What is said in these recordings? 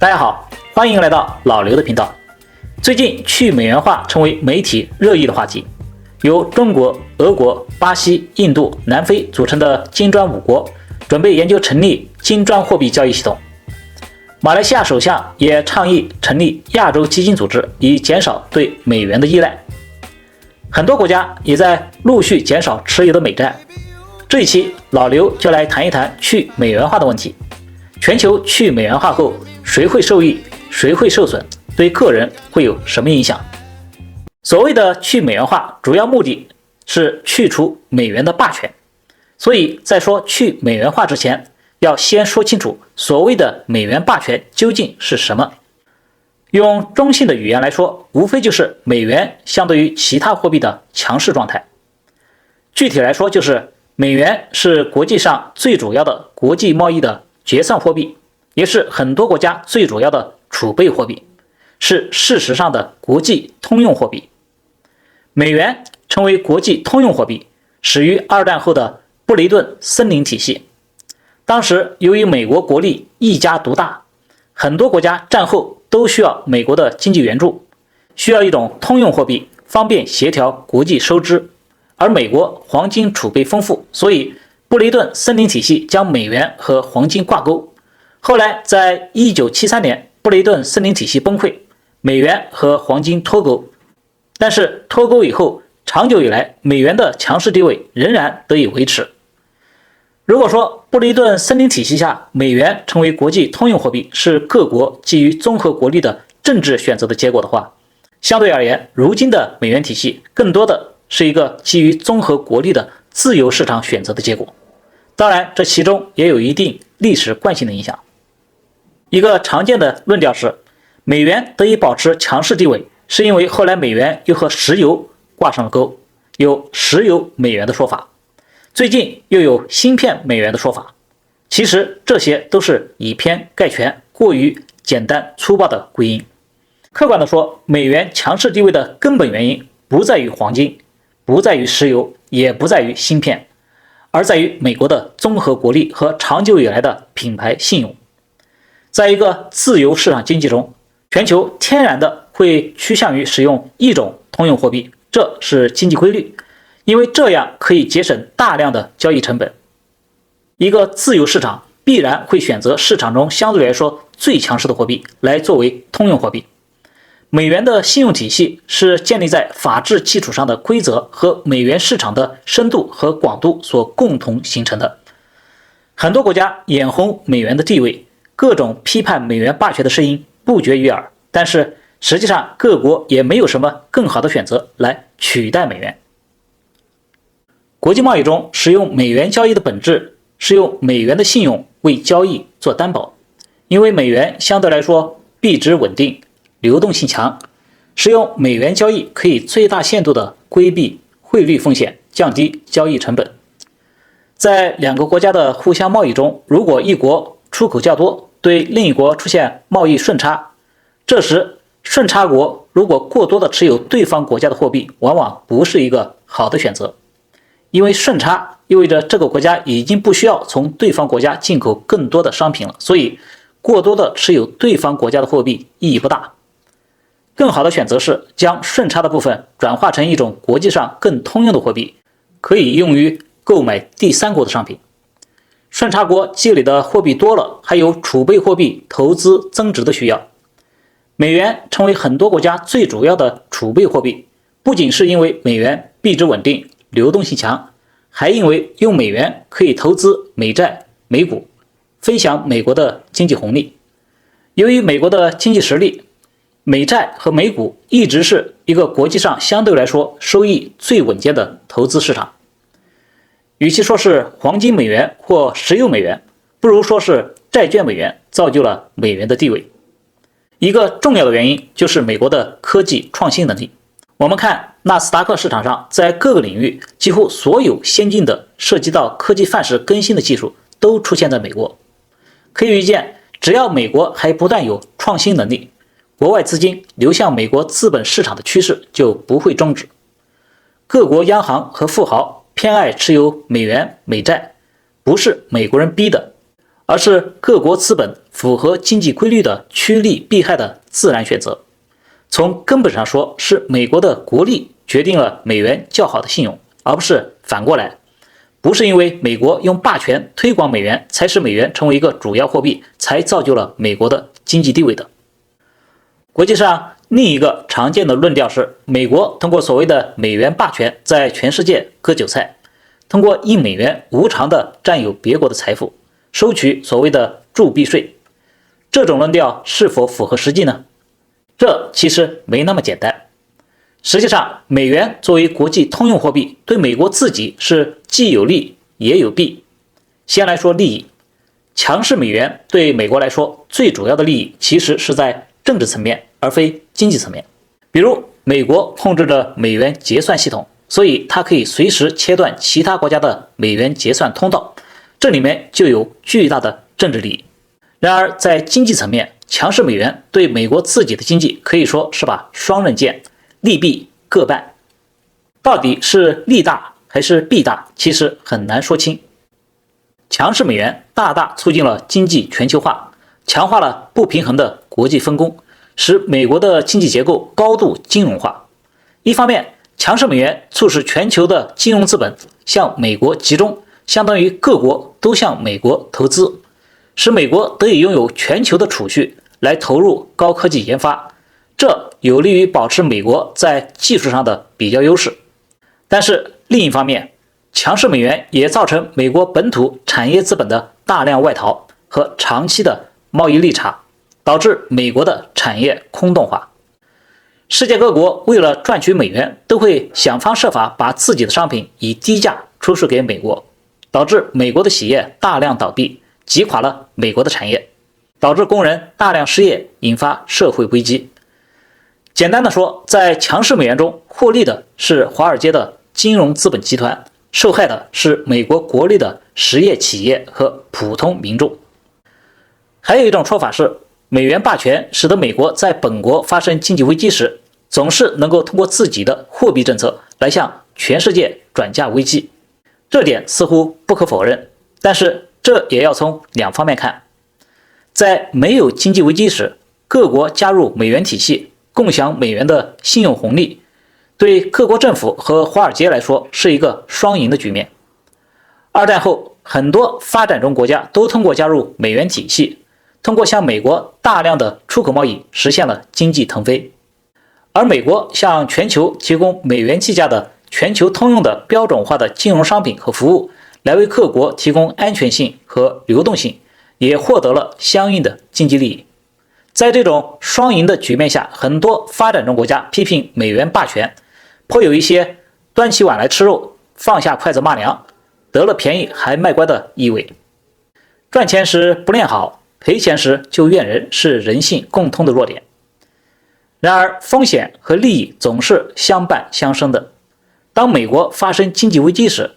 大家好，欢迎来到老刘的频道。最近去美元化成为媒体热议的话题，由中国、俄国、巴西、印度、南非组成的金砖5国准备研究成立金砖货币交易系统。马来西亚首相也倡议成立亚洲基金组织，以减少对美元的依赖。很多国家也在陆续减少持有的美债。这一期老刘就来谈一谈去美元化的问题。全球去美元化后，谁会受益，谁会受损，对个人会有什么影响？所谓的去美元化，主要目的是去除美元的霸权。所以在说去美元化之前，要先说清楚所谓的美元霸权究竟是什么。用中性的语言来说，无非就是美元相对于其他货币的强势状态。具体来说，就是美元是国际上最主要的国际贸易的结算货币，也是很多国家最主要的储备货币，是事实上的国际通用货币。美元成为国际通用货币，始于二战后的布雷顿森林体系。当时由于美国国力一家独大，很多国家战后都需要美国的经济援助，需要一种通用货币，方便协调国际收支。而美国黄金储备丰富，所以布雷顿森林体系将美元和黄金挂钩。后来在1973年，布雷顿森林体系崩溃，美元和黄金脱钩。但是脱钩以后，长久以来美元的强势地位仍然得以维持。如果说布雷顿森林体系下美元成为国际通用货币是各国基于综合国力的政治选择的结果的话，相对而言，如今的美元体系更多的是一个基于综合国力的自由市场选择的结果。当然，这其中也有一定历史惯性的影响。一个常见的论调是，美元得以保持强势地位，是因为后来美元又和石油挂上了钩，有石油美元的说法，最近又有芯片美元的说法。其实这些都是以偏概全，过于简单粗暴的归因。客观的说，美元强势地位的根本原因不在于黄金，不在于石油，也不在于芯片，而在于美国的综合国力和长久以来的品牌信用。在一个自由市场经济中，全球天然的会趋向于使用一种通用货币，这是经济规律，因为这样可以节省大量的交易成本。一个自由市场必然会选择市场中相对来说最强势的货币来作为通用货币。美元的信用体系是建立在法治基础上的规则和美元市场的深度和广度所共同形成的。很多国家眼红美元的地位，各种批判美元霸权的声音不绝于耳，但是实际上各国也没有什么更好的选择来取代美元。国际贸易中使用美元交易的本质是用美元的信用为交易做担保，因为美元相对来说币值稳定，流动性强，使用美元交易可以最大限度地规避汇率风险，降低交易成本。在两个国家的互相贸易中，如果一国出口较多，对另一国出现贸易顺差，这时顺差国如果过多的持有对方国家的货币，往往不是一个好的选择，因为顺差意味着这个国家已经不需要从对方国家进口更多的商品了，所以过多的持有对方国家的货币意义不大。更好的选择是将顺差的部分转化成一种国际上更通用的货币，可以用于购买第三国的商品。顺差国积累的货币多了，还有储备货币投资增值的需要。美元成为很多国家最主要的储备货币，不仅是因为美元币值稳定，流动性强，还因为用美元可以投资美债、美股，分享美国的经济红利。由于美国的经济实力，美债和美股一直是一个国际上相对来说收益最稳健的投资市场。与其说是黄金美元或石油美元，不如说是债券美元造就了美元的地位。一个重要的原因就是美国的科技创新能力。我们看纳斯达克市场上，在各个领域几乎所有先进的涉及到科技范式更新的技术都出现在美国。可以预见，只要美国还不断有创新能力，国外资金流向美国资本市场的趋势就不会终止。各国央行和富豪偏爱持有美元、美债，不是美国人逼的，而是各国资本符合经济规律的趋利避害的自然选择。从根本上说，是美国的国力决定了美元较好的信用，而不是反过来。不是因为美国用霸权推广美元，才使美元成为一个主要货币，才造就了美国的经济地位的。国际上另一个常见的论调是，美国通过所谓的美元霸权在全世界割韭菜，通过印美元无偿地占有别国的财富，收取所谓的铸币税。这种论调是否符合实际呢？这其实没那么简单。实际上，美元作为国际通用货币，对美国自己是既有利也有弊。先来说利益，强势美元对美国来说，最主要的利益其实是在政治层面，而非经济层面。比如，美国控制着美元结算系统，所以它可以随时切断其他国家的美元结算通道，这里面就有巨大的政治利益。然而，在经济层面，强势美元对美国自己的经济可以说是把双刃剑，利弊各半。到底是利大还是弊大，其实很难说清。强势美元大大促进了经济全球化，强化了不平衡的国际分工，使美国的经济结构高度金融化。一方面，强势美元促使全球的金融资本向美国集中，相当于各国都向美国投资，使美国得以拥有全球的储蓄来投入高科技研发，这有利于保持美国在技术上的比较优势。但是另一方面，强势美元也造成美国本土产业资本的大量外逃和长期的贸易逆差，导致美国的产业空洞化。世界各国为了赚取美元，都会想方设法把自己的商品以低价出售给美国，导致美国的企业大量倒闭，击垮了美国的产业，导致工人大量失业，引发社会危机。简单的说，在强势美元中获利的是华尔街的金融资本集团，受害的是美国国内的实业企业和普通民众。还有一种说法是，美元霸权使得美国在本国发生经济危机时，总是能够通过自己的货币政策来向全世界转嫁危机。这点似乎不可否认，但是这也要从两方面看。在没有经济危机时，各国加入美元体系，共享美元的信用红利，对各国政府和华尔街来说是一个双赢的局面。二战后，很多发展中国家都通过加入美元体系，通过向美国大量的出口贸易实现了经济腾飞。而美国向全球提供美元计价的全球通用的标准化的金融商品和服务，来为各国提供安全性和流动性，也获得了相应的经济利益。在这种双赢的局面下，很多发展中国家批评美元霸权，颇有一些端起碗来吃肉，放下筷子骂娘，得了便宜还卖乖的意味。赚钱时不练好，赔钱时就怨人，是人性共通的弱点。然而，风险和利益总是相伴相生的。当美国发生经济危机时，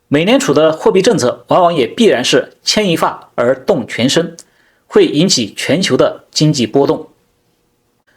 美联储的货币政策往往也必然是牵一发而动全身，会引起全球的经济波动。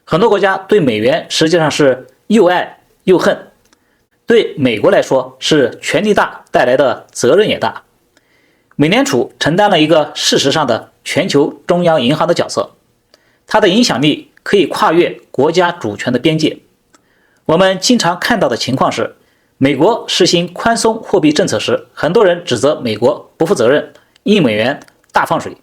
很多国家对美元实际上是又爱又恨。对美国来说，是权力大带来的责任也大。美联储承担了一个事实上的全球中央银行的角色，它的影响力可以跨越国家主权的边界。我们经常看到的情况是，美国实行宽松货币政策时，很多人指责美国不负责任，印美元大放水。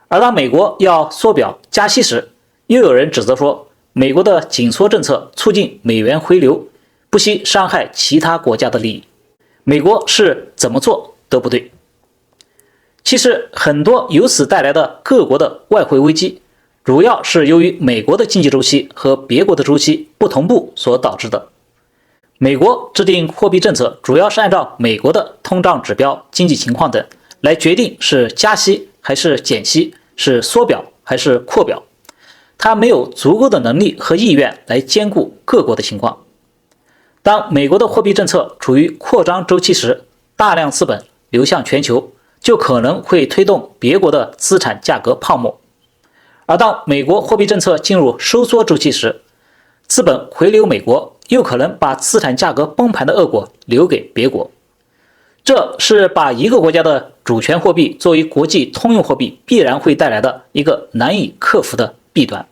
而当美国要缩表加息时，又有人指责说，美国的紧缩政策促进美元回流，不惜伤害其他国家的利益。美国是怎么做都不对。其实很多由此带来的各国的外汇危机，主要是由于美国的经济周期和别国的周期不同步所导致的。美国制定货币政策主要是按照美国的通胀指标、经济情况等来决定是加息还是减息，是缩表还是扩表。它没有足够的能力和意愿来兼顾各国的情况。当美国的货币政策处于扩张周期时，大量资本流向全球，就可能会推动别国的资产价格泡沫。而当美国货币政策进入收缩周期时，资本回流美国，又可能把资产价格崩盘的恶果留给别国。这是把一个国家的主权货币作为国际通用货币必然会带来的一个难以克服的弊端。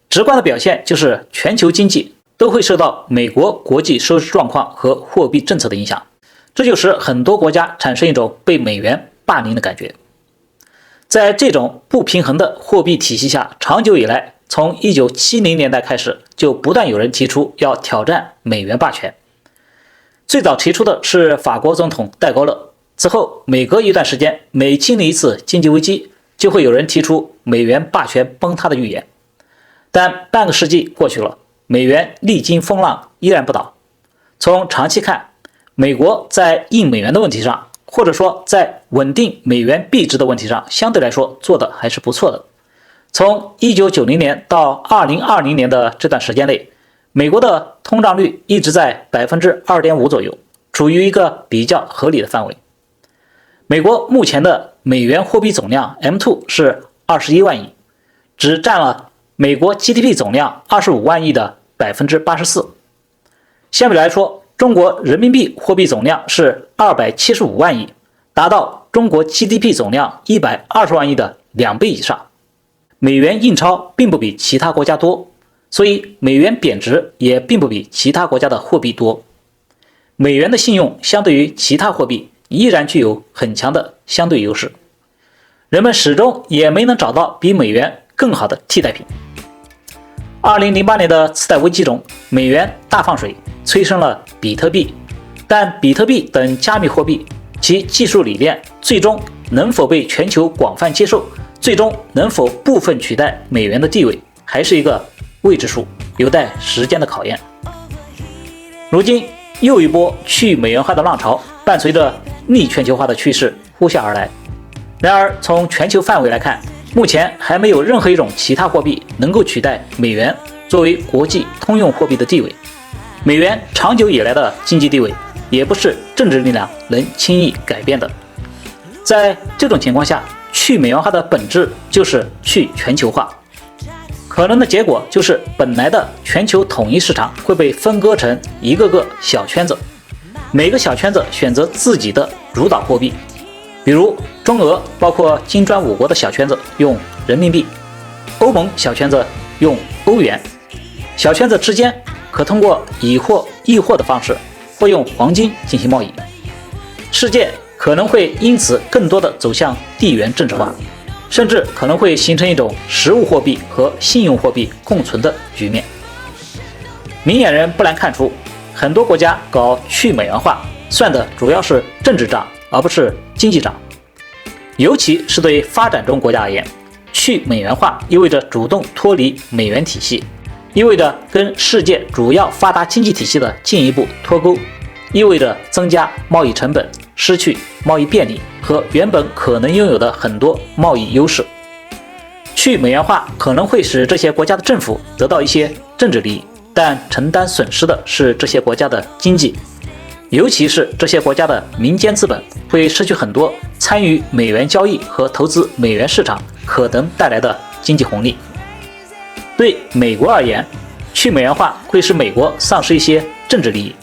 直观的表现就是全球经济都会受到美国国际收支状况和货币政策的影响，这就使很多国家产生一种被美元霸凌的感觉。在这种不平衡的货币体系下，长久以来，从1970年代开始，就不断有人提出要挑战美元霸权。最早提出的是法国总统戴高乐，此后每隔一段时间，每经历一次经济危机，就会有人提出美元霸权崩塌的预言。但半个世纪过去了，美元历经风浪依然不倒。从长期看，美国在印美元的问题上，或者说在稳定美元币值的问题上，相对来说做的还是不错的。从1990年到2020年的这段时间内，美国的通胀率一直在 2.5% 左右，处于一个比较合理的范围。美国目前的美元货币总量 M2 是21万亿，只占了美国 GDP 总量25万亿的 84%。相比来说，中国人民币货币总量是275万亿，达到中国 GDP 总量120万亿的2倍以上。美元印钞并不比其他国家多，所以美元贬值也并不比其他国家的货币多。美元的信用相对于其他货币依然具有很强的相对优势，人们始终也没能找到比美元更好的替代品。2008年的次贷危机中，美元大放水，催生了比特币，但比特币等加密货币其技术理念最终能否被全球广泛接受，最终能否部分取代美元的地位，还是一个未知数，有待时间的考验。如今又一波去美元化的浪潮伴随着逆全球化的趋势呼啸而来。然而从全球范围来看，目前还没有任何一种其他货币能够取代美元作为国际通用货币的地位。美元长久以来的经济地位也不是政治力量能轻易改变的。在这种情况下，去美元化的本质就是去全球化。可能的结果就是本来的全球统一市场会被分割成一个个小圈子，每个小圈子选择自己的主导货币，比如中俄包括金砖5国的小圈子用人民币，欧盟小圈子用欧元，小圈子之间可通过以货易货的方式，或用黄金进行贸易。世界可能会因此更多的走向地缘政治化，甚至可能会形成一种实物货币和信用货币共存的局面。明眼人不难看出，很多国家搞去美元化算的主要是政治账，而不是经济账。尤其是对发展中国家而言，去美元化意味着主动脱离美元体系，意味着跟世界主要发达经济体系的进一步脱钩，意味着增加贸易成本，失去贸易便利和原本可能拥有的很多贸易优势。去美元化可能会使这些国家的政府得到一些政治利益，但承担损失的是这些国家的经济，尤其是这些国家的民间资本会失去很多参与美元交易和投资美元市场可能带来的经济红利。对美国而言，去美元化会使美国丧失一些政治利益，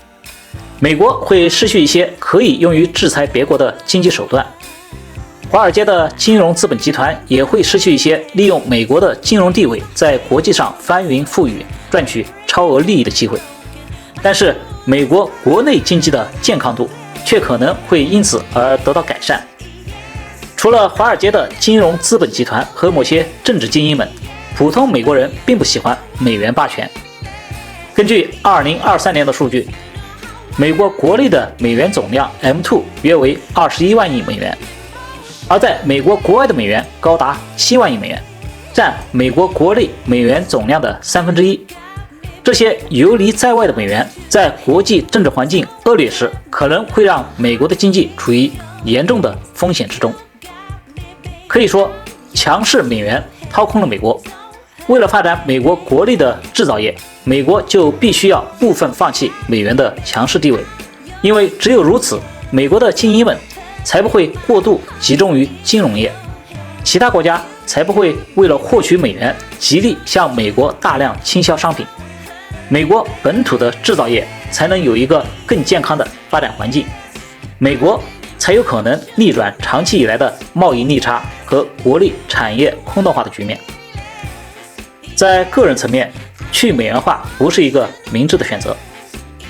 美国会失去一些可以用于制裁别国的经济手段，华尔街的金融资本集团也会失去一些利用美国的金融地位在国际上翻云覆雨赚取超额利益的机会。但是美国国内经济的健康度却可能会因此而得到改善。除了华尔街的金融资本集团和某些政治精英们，普通美国人并不喜欢美元霸权。根据2023年的数据，美国国内的美元总量 M2 约为21万亿美元，而在美国国外的美元高达7万亿美元，占美国国内美元总量的1/3。这些游离在外的美元在国际政治环境恶劣时，可能会让美国的经济处于严重的风险之中。可以说，强势美元掏空了美国。为了发展美国国内的制造业，美国就必须要部分放弃美元的强势地位，因为只有如此，美国的精英们才不会过度集中于金融业，其他国家才不会为了获取美元极力向美国大量倾销商品，美国本土的制造业才能有一个更健康的发展环境，美国才有可能逆转长期以来的贸易逆差和国力产业空洞化的局面。在个人层面，去美元化不是一个明智的选择，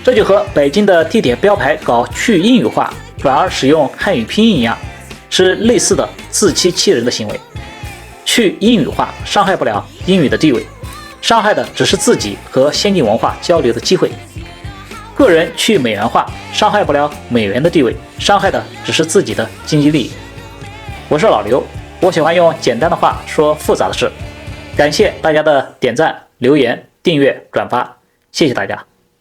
这就和北京的地铁标牌搞去英语化，转而使用汉语拼音一样，是类似的自欺欺人的行为。去英语化伤害不了英语的地位，伤害的只是自己和先进文化交流的机会。个人去美元化伤害不了美元的地位，伤害的只是自己的经济利益。我是老刘，我喜欢用简单的话说复杂的事。感谢大家的点赞、留言、订阅、转发，谢谢大家。